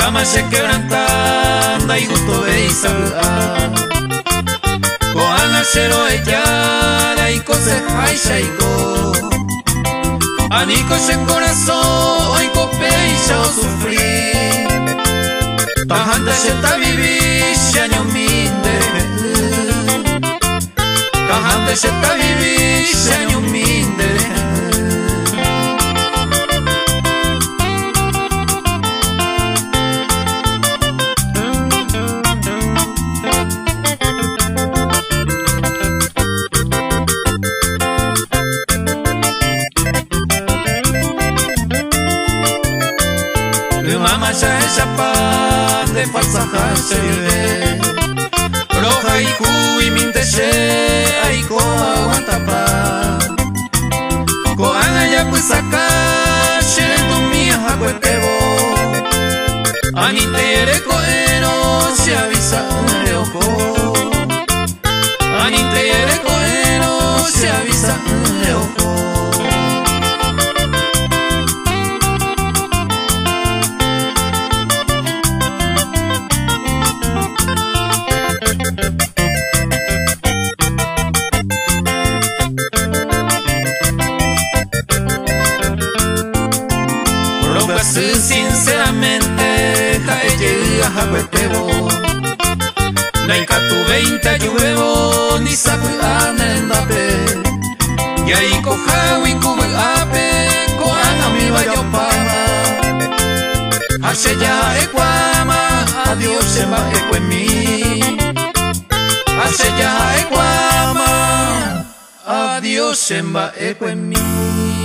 cama se quebrantanda y gusto veis a Koana shero echada y coseja y shaiko Anico se corazón y copeisha o sufrir Tajante se ta vivir shaño mindere Tajante se ta vivir shaño mindere de falsa se vive roja y cuy minteshe ay ko aguanta pa ko ana ya pues acá sherendo mi hakuetebo ani tere ko ero se avisa un leojo ani tere ko ero se avisa un leojo sinceramente cae a huetebo Naika tu 20 lluevo ni saco anendape y ahí coja y cube ape coana mi vaya pama hace ya equama adiós se va equemi hace ya equama adiós se va equemi